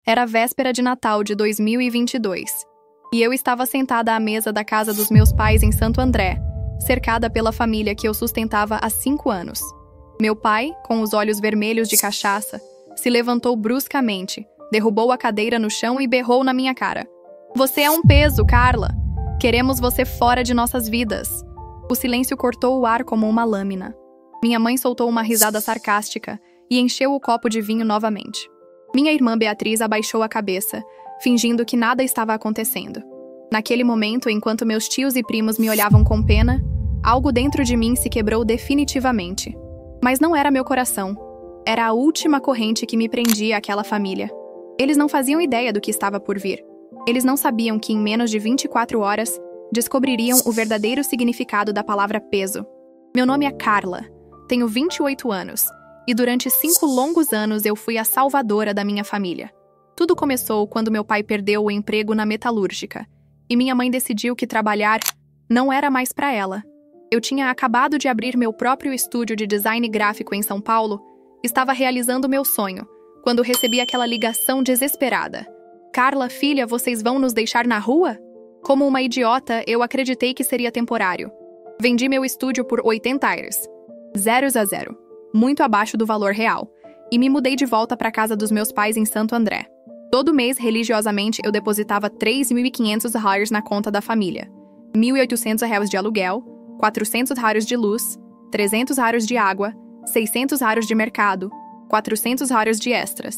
Era a véspera de Natal de 2022, e eu estava sentada à mesa da casa dos meus pais em Santo André, cercada pela família que eu sustentava há 5 anos. Meu pai, com os olhos vermelhos de cachaça, se levantou bruscamente, derrubou a cadeira no chão e berrou na minha cara. "Você é um peso, Carla! Queremos você fora de nossas vidas!" O silêncio cortou o ar como uma lâmina. Minha mãe soltou uma risada sarcástica e encheu o copo de vinho novamente. Minha irmã Beatriz abaixou a cabeça, fingindo que nada estava acontecendo. Naquele momento, enquanto meus tios e primos me olhavam com pena, algo dentro de mim se quebrou definitivamente. Mas não era meu coração. Era a última corrente que me prendia àquela família. Eles não faziam ideia do que estava por vir. Eles não sabiam que em menos de 24 horas descobririam o verdadeiro significado da palavra peso. Meu nome é Carla, tenho 28 anos, e durante 5 longos anos eu fui a salvadora da minha família. Tudo começou quando meu pai perdeu o emprego na metalúrgica, e minha mãe decidiu que trabalhar não era mais para ela. Eu tinha acabado de abrir meu próprio estúdio de design gráfico em São Paulo, estava realizando meu sonho, quando recebi aquela ligação desesperada. "Carla, filha, vocês vão nos deixar na rua?" Como uma idiota, eu acreditei que seria temporário. Vendi meu estúdio por 80 aires, 0 muito abaixo do valor real, e me mudei de volta para a casa dos meus pais em Santo André. Todo mês, religiosamente, eu depositava 3.500 reais na conta da família. 1.800 reais de aluguel, 400 reais de luz, 300 reais de água, 600 reais de mercado, 400 reais de extras.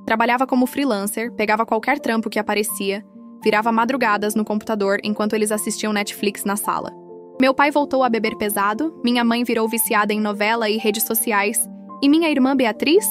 Trabalhava como freelancer, pegava qualquer trampo que aparecia, virava madrugadas no computador enquanto eles assistiam Netflix na sala. Meu pai voltou a beber pesado, minha mãe virou viciada em novela e redes sociais, e minha irmã Beatriz?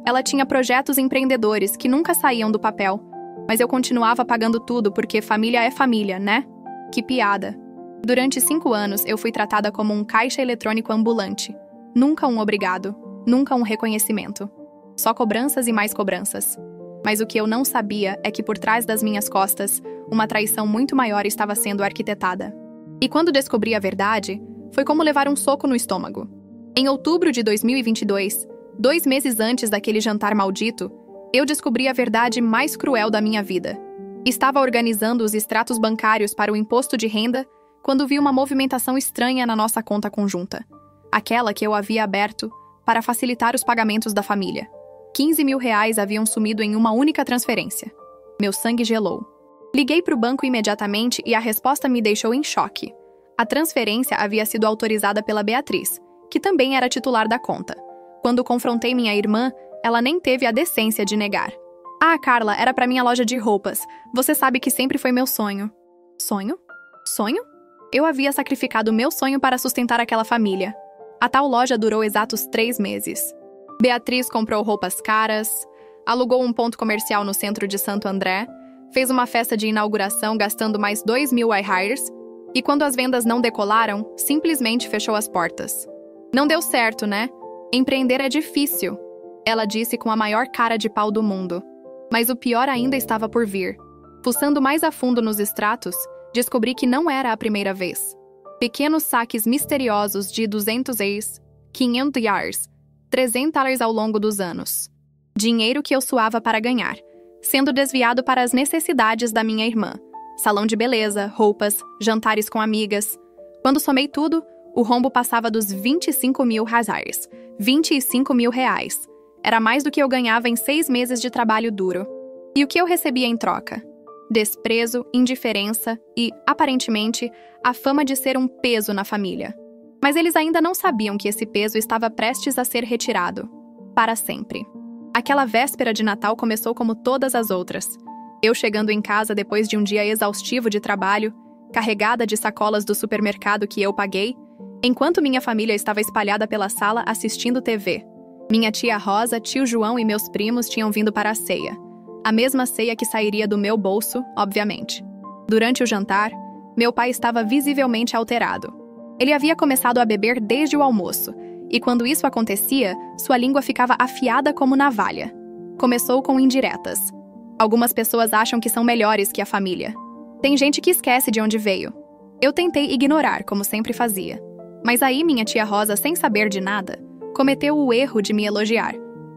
Ela tinha projetos empreendedores que nunca saíam do papel, mas eu continuava pagando tudo porque família é família, né? Que piada. Durante 5 anos eu fui tratada como um caixa eletrônico ambulante. Nunca um obrigado, nunca um reconhecimento. Só cobranças e mais cobranças. Mas o que eu não sabia é que por trás das minhas costas, uma traição muito maior estava sendo arquitetada. E quando descobri a verdade, foi como levar um soco no estômago. Em outubro de 2022, 2 meses antes daquele jantar maldito, eu descobri a verdade mais cruel da minha vida. Estava organizando os extratos bancários para o imposto de renda quando vi uma movimentação estranha na nossa conta conjunta. Aquela que eu havia aberto para facilitar os pagamentos da família. 15 mil reais haviam sumido em uma única transferência. Meu sangue gelou. Liguei para o banco imediatamente e a resposta me deixou em choque. A transferência havia sido autorizada pela Beatriz, que também era titular da conta. Quando confrontei minha irmã, ela nem teve a decência de negar. Carla, era para minha loja de roupas. Você sabe que sempre foi meu sonho." Sonho? Sonho? Eu havia sacrificado meu sonho para sustentar aquela família. A tal loja durou exatos 3 meses. Beatriz comprou roupas caras, alugou um ponto comercial no centro de Santo André, fez uma festa de inauguração gastando mais 2.000 reais e quando as vendas não decolaram, simplesmente fechou as portas. "Não deu certo, né? Empreender é difícil", ela disse com a maior cara de pau do mundo. Mas o pior ainda estava por vir. Fuçando mais a fundo nos extratos, descobri que não era a primeira vez. Pequenos saques misteriosos de 200 reais, 500 reais, 300 reais ao longo dos anos. Dinheiro que eu suava para ganhar, sendo desviado para as necessidades da minha irmã. Salão de beleza, roupas, jantares com amigas. Quando somei tudo, o rombo passava dos 25 mil reais. 25 mil reais. Era mais do que eu ganhava em 6 meses de trabalho duro. E o que eu recebia em troca? Desprezo, indiferença e, aparentemente, a fama de ser um peso na família. Mas eles ainda não sabiam que esse peso estava prestes a ser retirado. Para sempre. Aquela véspera de Natal começou como todas as outras. Eu chegando em casa depois de um dia exaustivo de trabalho, carregada de sacolas do supermercado que eu paguei, enquanto minha família estava espalhada pela sala assistindo TV. Minha tia Rosa, tio João e meus primos tinham vindo para a ceia. A mesma ceia que sairia do meu bolso, obviamente. Durante o jantar, meu pai estava visivelmente alterado. Ele havia começado a beber desde o almoço, e quando isso acontecia, sua língua ficava afiada como navalha. Começou com indiretas. Algumas pessoas acham que são melhores que a família. Tem gente que esquece de onde veio. Eu tentei ignorar, como sempre fazia. Mas aí minha tia Rosa, sem saber de nada, cometeu o erro de me elogiar.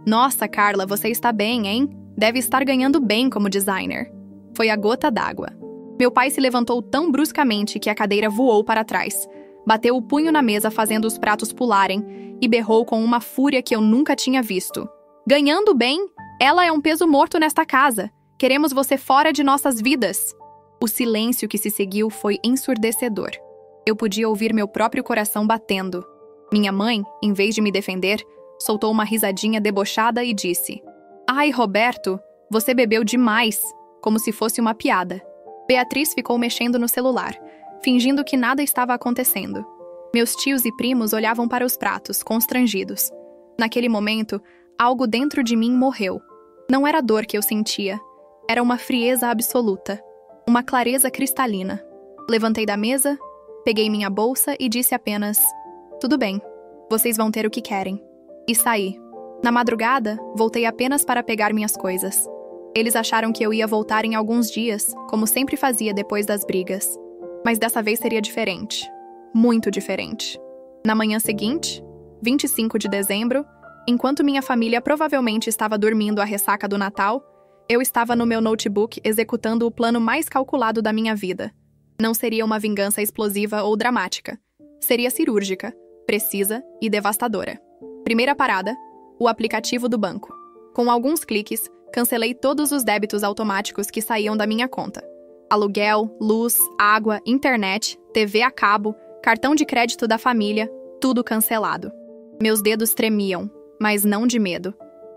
"Nossa, Carla, você está bem, hein? Deve estar ganhando bem como designer. Foi a gota d'água. Meu pai se levantou tão bruscamente que a cadeira voou para trás. Bateu o punho na mesa fazendo os pratos pularem e berrou com uma fúria que eu nunca tinha visto. Ganhando bem? Ela é um peso morto nesta casa. Queremos você fora de nossas vidas. O silêncio que se seguiu foi ensurdecedor. Eu podia ouvir meu próprio coração batendo. Minha mãe, em vez de me defender, soltou uma risadinha debochada e disse: "Ai, Roberto, você bebeu demais", como se fosse uma piada. Beatriz ficou mexendo no celular, fingindo que nada estava acontecendo. Meus tios e primos olhavam para os pratos, constrangidos. Naquele momento, algo dentro de mim morreu. Não era dor que eu sentia. Era uma frieza absoluta. Uma clareza cristalina. Levantei da mesa, peguei minha bolsa e disse apenas: "Tudo bem, vocês vão ter o que querem." E saí. Na madrugada, voltei apenas para pegar minhas coisas. Eles acharam que eu ia voltar em alguns dias, como sempre fazia depois das brigas. Mas dessa vez seria diferente. Muito diferente. Na manhã seguinte, 25 de dezembro, enquanto minha família provavelmente estava dormindo à ressaca do Natal, eu estava no meu notebook executando o plano mais calculado da minha vida. Não seria uma vingança explosiva ou dramática. Seria cirúrgica, precisa e devastadora. Primeira parada, o aplicativo do banco. Com alguns cliques, cancelei todos os débitos automáticos que saíam da minha conta. Aluguel, luz, água, internet, TV a cabo, cartão de crédito da família, tudo cancelado. Meus dedos tremiam, mas não de medo.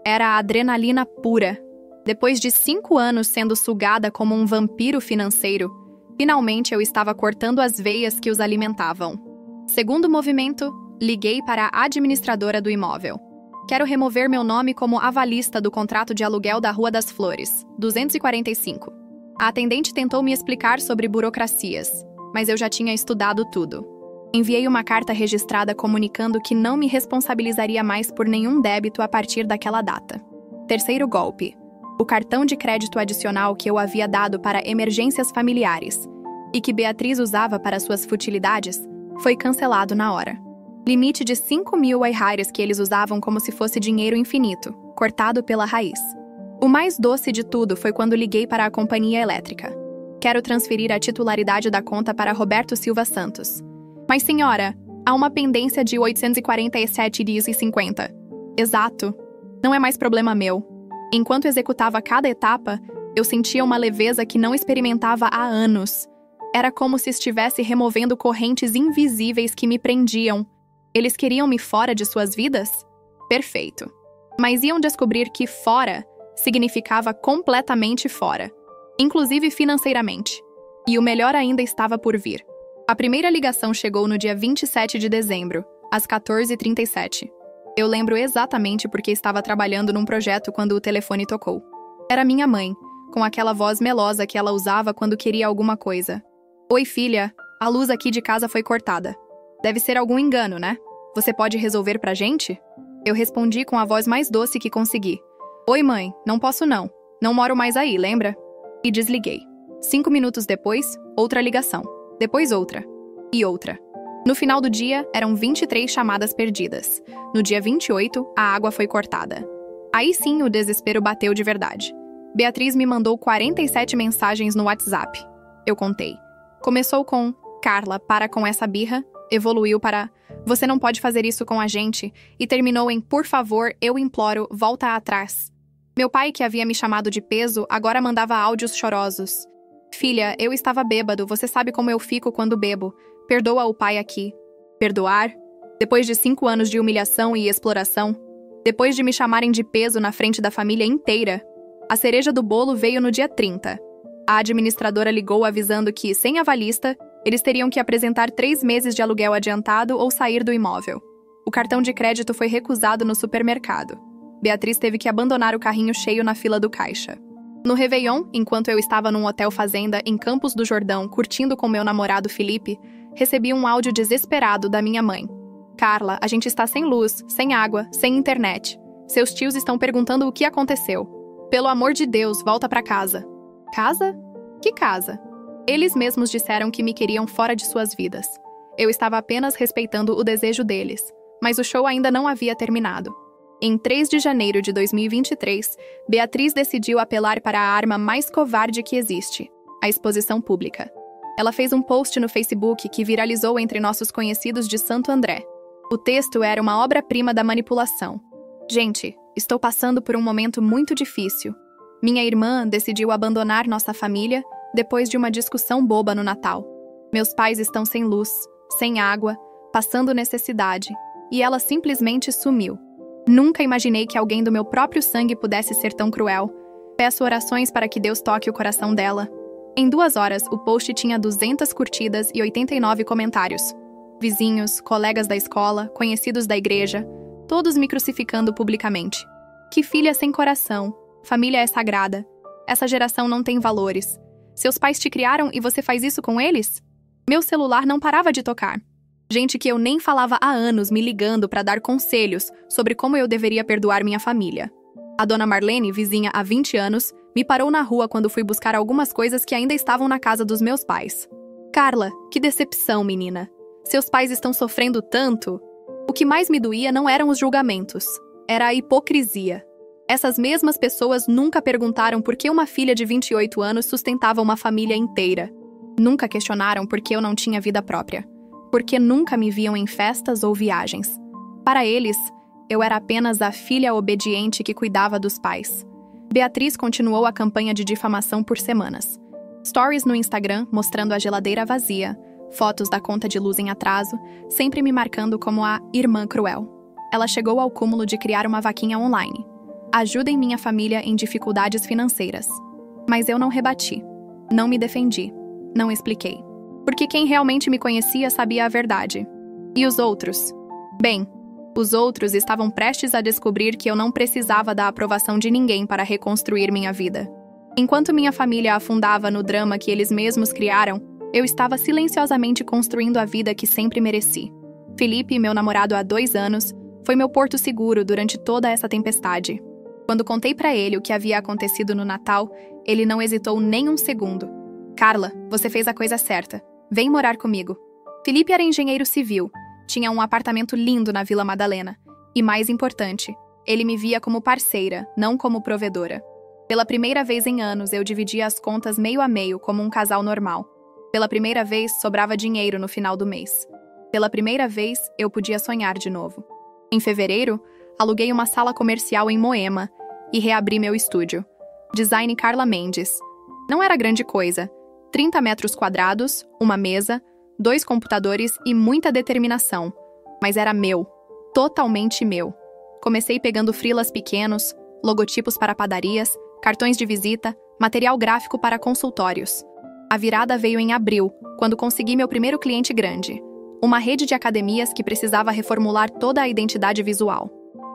Era a adrenalina pura. Depois de 5 anos sendo sugada como um vampiro financeiro, finalmente eu estava cortando as veias que os alimentavam. Segundo movimento, liguei para a administradora do imóvel. Quero remover meu nome como avalista do contrato de aluguel da Rua das Flores, 245. A atendente tentou me explicar sobre burocracias, mas eu já tinha estudado tudo. Enviei uma carta registrada comunicando que não me responsabilizaria mais por nenhum débito a partir daquela data. Terceiro golpe. O cartão de crédito adicional que eu havia dado para emergências familiares e que Beatriz usava para suas futilidades foi cancelado na hora. Limite de 5.000 airares que eles usavam como se fosse dinheiro infinito, cortado pela raiz. O mais doce de tudo foi quando liguei para a companhia elétrica. Quero transferir a titularidade da conta para Roberto Silva Santos. Mas, senhora, há uma pendência de 847,50. Exato. Não é mais problema meu. Enquanto executava cada etapa, eu sentia uma leveza que não experimentava há anos. Era como se estivesse removendo correntes invisíveis que me prendiam. Eles queriam me fora de suas vidas? Perfeito. Mas iam descobrir que fora significava completamente fora, inclusive financeiramente. E o melhor ainda estava por vir. A primeira ligação chegou no dia 27 de dezembro, às 14h37. Eu lembro exatamente porque estava trabalhando num projeto quando o telefone tocou. Era minha mãe, com aquela voz melosa que ela usava quando queria alguma coisa. "Oi, filha, a luz aqui de casa foi cortada. Deve ser algum engano, né? Você pode resolver pra gente?" Eu respondi com a voz mais doce que consegui. "Oi, mãe, não posso não. Não moro mais aí, lembra?" E desliguei. 5 minutos depois, outra ligação. Depois outra. E outra. No final do dia, eram 23 chamadas perdidas. No dia 28, a água foi cortada. Aí sim o desespero bateu de verdade. Beatriz me mandou 47 mensagens no WhatsApp. Eu contei. Começou com: "Carla, para com essa birra", evoluiu para: "Você não pode fazer isso com a gente", e terminou em: "Por favor, eu imploro, volta atrás." Meu pai, que havia me chamado de peso, agora mandava áudios chorosos. "Filha, eu estava bêbado, você sabe como eu fico quando bebo. Perdoa o pai aqui." Perdoar? Depois de 5 anos de humilhação e exploração? Depois de me chamarem de peso na frente da família inteira? A cereja do bolo veio no dia 30. A administradora ligou avisando que, sem avalista, eles teriam que apresentar 3 meses de aluguel adiantado ou sair do imóvel. O cartão de crédito foi recusado no supermercado. Beatriz teve que abandonar o carrinho cheio na fila do caixa. No Réveillon, enquanto eu estava num hotel fazenda em Campos do Jordão curtindo com meu namorado Felipe, recebi um áudio desesperado da minha mãe. "Carla, a gente está sem luz, sem água, sem internet. Seus tios estão perguntando o que aconteceu. Pelo amor de Deus, volta para casa." Casa? Que casa? Eles mesmos disseram que me queriam fora de suas vidas. Eu estava apenas respeitando o desejo deles, mas o show ainda não havia terminado. Em 3 de janeiro de 2023, Beatriz decidiu apelar para a arma mais covarde que existe, a exposição pública. Ela fez um post no Facebook que viralizou entre nossos conhecidos de Santo André. O texto era uma obra-prima da manipulação. Gente, estou passando por um momento muito difícil. Minha irmã decidiu abandonar nossa família depois de uma discussão boba no Natal. Meus pais estão sem luz, sem água, passando necessidade, e ela simplesmente sumiu. Nunca imaginei que alguém do meu próprio sangue pudesse ser tão cruel. Peço orações para que Deus toque o coração dela. Em 2 horas, o post tinha 200 curtidas e 89 comentários. Vizinhos, colegas da escola, conhecidos da igreja, todos me crucificando publicamente. Que filha sem coração. Família é sagrada. Essa geração não tem valores. Seus pais te criaram e você faz isso com eles? Meu celular não parava de tocar. Gente que eu nem falava há anos me ligando para dar conselhos sobre como eu deveria perdoar minha família. A dona Marlene, vizinha há 20 anos, me parou na rua quando fui buscar algumas coisas que ainda estavam na casa dos meus pais. Carla, que decepção, menina. Seus pais estão sofrendo tanto. O que mais me doía não eram os julgamentos. Era a hipocrisia. Essas mesmas pessoas nunca perguntaram por que uma filha de 28 anos sustentava uma família inteira. Nunca questionaram por que eu não tinha vida própria. Porque nunca me viam em festas ou viagens. Para eles, eu era apenas a filha obediente que cuidava dos pais. Beatriz continuou a campanha de difamação por semanas. Stories no Instagram mostrando a geladeira vazia, fotos da conta de luz em atraso, sempre me marcando como a irmã cruel. Ela chegou ao cúmulo de criar uma vaquinha online. Ajudem minha família em dificuldades financeiras. Mas eu não rebati. Não me defendi. Não expliquei. Porque quem realmente me conhecia sabia a verdade. E os outros? Bem, os outros estavam prestes a descobrir que eu não precisava da aprovação de ninguém para reconstruir minha vida. Enquanto minha família afundava no drama que eles mesmos criaram, eu estava silenciosamente construindo a vida que sempre mereci. Felipe, meu namorado há 2 anos, foi meu porto seguro durante toda essa tempestade. Quando contei para ele o que havia acontecido no Natal, ele não hesitou nem um segundo. Carla, você fez a coisa certa. Vem morar comigo. Felipe era engenheiro civil. Tinha um apartamento lindo na Vila Madalena. E mais importante, ele me via como parceira, não como provedora. Pela primeira vez em anos, eu dividia as contas meio a meio como um casal normal. Pela primeira vez, sobrava dinheiro no final do mês. Pela primeira vez, eu podia sonhar de novo. Em fevereiro, aluguei uma sala comercial em Moema e reabri meu estúdio. Design Carla Mendes. Não era grande coisa. 30 metros quadrados, uma mesa, 2 computadores e muita determinação. Mas era meu. Totalmente meu. Comecei pegando freelas pequenos, logotipos para padarias, cartões de visita, material gráfico para consultórios. A virada veio em abril, quando consegui meu primeiro cliente grande. Uma rede de academias que precisava reformular toda a identidade visual.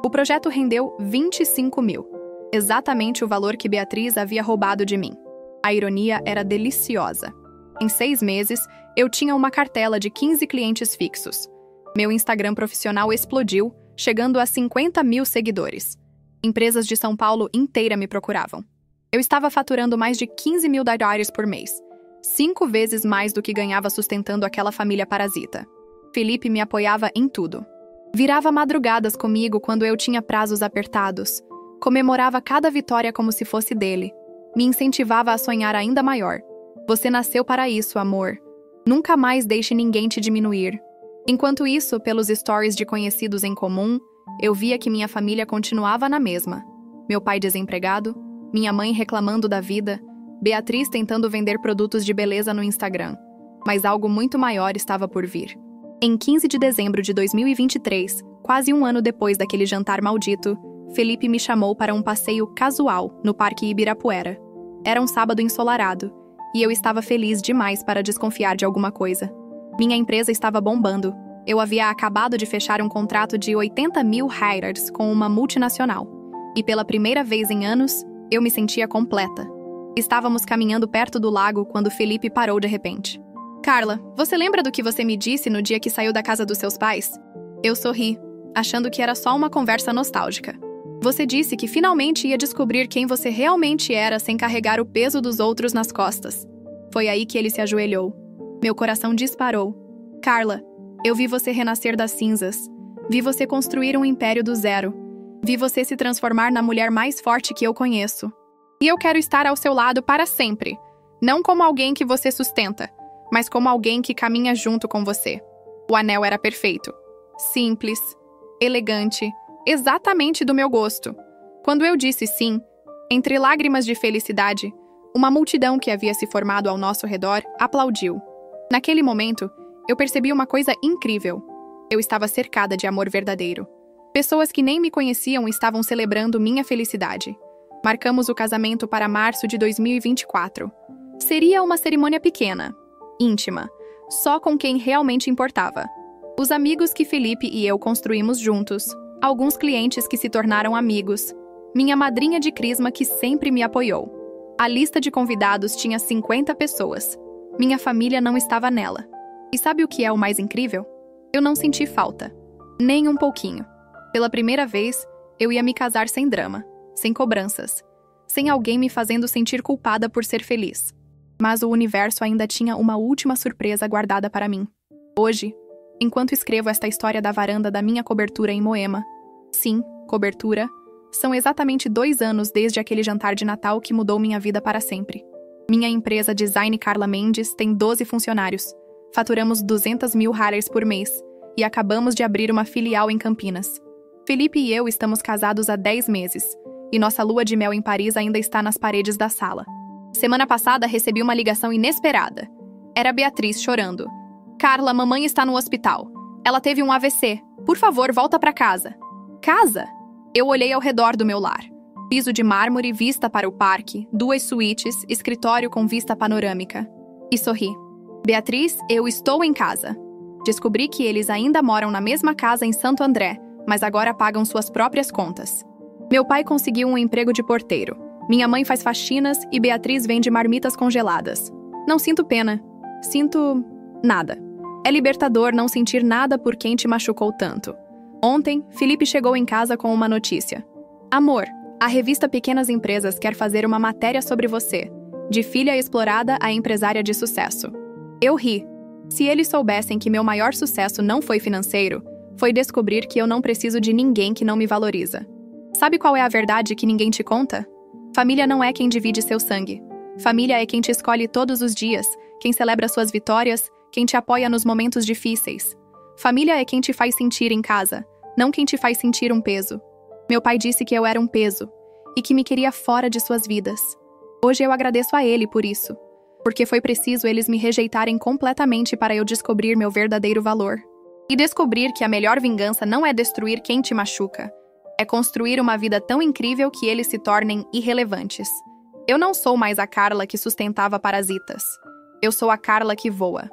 O projeto rendeu 25 mil. Exatamente o valor que Beatriz havia roubado de mim. A ironia era deliciosa. Em 6 meses, eu tinha uma cartela de 15 clientes fixos. Meu Instagram profissional explodiu, chegando a 50 mil seguidores. Empresas de São Paulo inteira me procuravam. Eu estava faturando mais de 15 mil diários por mês. 5 vezes mais do que ganhava sustentando aquela família parasita. Felipe me apoiava em tudo. Virava madrugadas comigo quando eu tinha prazos apertados. Comemorava cada vitória como se fosse dele. Me incentivava a sonhar ainda maior. Você nasceu para isso, amor. Nunca mais deixe ninguém te diminuir. Enquanto isso, pelos stories de conhecidos em comum, eu via que minha família continuava na mesma. Meu pai desempregado, minha mãe reclamando da vida, Beatriz tentando vender produtos de beleza no Instagram. Mas algo muito maior estava por vir. Em 15 de dezembro de 2023, quase um ano depois daquele jantar maldito, Felipe me chamou para um passeio casual no Parque Ibirapuera. Era um sábado ensolarado, e eu estava feliz demais para desconfiar de alguma coisa. Minha empresa estava bombando. Eu havia acabado de fechar um contrato de 80 mil hires com uma multinacional. E pela primeira vez em anos, eu me sentia completa. Estávamos caminhando perto do lago quando Felipe parou de repente. Carla, você lembra do que você me disse no dia que saiu da casa dos seus pais? Eu sorri, achando que era só uma conversa nostálgica. Você disse que finalmente ia descobrir quem você realmente era sem carregar o peso dos outros nas costas. Foi aí que ele se ajoelhou. Meu coração disparou. Carla, eu vi você renascer das cinzas. Vi você construir um império do zero. Vi você se transformar na mulher mais forte que eu conheço. E eu quero estar ao seu lado para sempre. Não como alguém que você sustenta, mas como alguém que caminha junto com você. O anel era perfeito. Simples, elegante, exatamente do meu gosto. Quando eu disse sim, entre lágrimas de felicidade, uma multidão que havia se formado ao nosso redor aplaudiu. Naquele momento, eu percebi uma coisa incrível. Eu estava cercada de amor verdadeiro. Pessoas que nem me conheciam estavam celebrando minha felicidade. Marcamos o casamento para março de 2024. Seria uma cerimônia pequena, íntima, só com quem realmente importava. Os amigos que Felipe e eu construímos juntos, alguns clientes que se tornaram amigos, minha madrinha de crisma que sempre me apoiou. A lista de convidados tinha 50 pessoas. Minha família não estava nela. E sabe o que é o mais incrível? Eu não senti falta. Nem um pouquinho. Pela primeira vez, eu ia me casar sem drama, sem cobranças, sem alguém me fazendo sentir culpada por ser feliz. Mas o universo ainda tinha uma última surpresa guardada para mim. Hoje, enquanto escrevo esta história da varanda da minha cobertura em Moema, sim, cobertura, são exatamente 2 anos desde aquele jantar de Natal que mudou minha vida para sempre. Minha empresa Design Carla Mendes tem 12 funcionários. Faturamos 200 mil reais por mês e acabamos de abrir uma filial em Campinas. Felipe e eu estamos casados há 10 meses e nossa lua de mel em Paris ainda está nas paredes da sala. Semana passada recebi uma ligação inesperada. Era Beatriz chorando. Carla, mamãe está no hospital. Ela teve um AVC. Por favor, volta para casa. Casa? Eu olhei ao redor do meu lar. Piso de mármore, vista para o parque, 2 suítes, escritório com vista panorâmica. E sorri. Beatriz, eu estou em casa. Descobri que eles ainda moram na mesma casa em Santo André, mas agora pagam suas próprias contas. Meu pai conseguiu um emprego de porteiro. Minha mãe faz faxinas e Beatriz vende marmitas congeladas. Não sinto pena. Sinto nada. É libertador não sentir nada por quem te machucou tanto. Ontem, Felipe chegou em casa com uma notícia. Amor, a revista Pequenas Empresas quer fazer uma matéria sobre você. De filha explorada a empresária de sucesso. Eu ri. Se eles soubessem que meu maior sucesso não foi financeiro, foi descobrir que eu não preciso de ninguém que não me valoriza. Sabe qual é a verdade que ninguém te conta? Família não é quem divide seu sangue. Família é quem te escolhe todos os dias, quem celebra suas vitórias, quem te apoia nos momentos difíceis. Família é quem te faz sentir em casa, não quem te faz sentir um peso. Meu pai disse que eu era um peso e que me queria fora de suas vidas. Hoje eu agradeço a ele por isso, porque foi preciso eles me rejeitarem completamente para eu descobrir meu verdadeiro valor. E descobrir que a melhor vingança não é destruir quem te machuca, é construir uma vida tão incrível que eles se tornem irrelevantes. Eu não sou mais a Carla que sustentava parasitas. Eu sou a Carla que voa.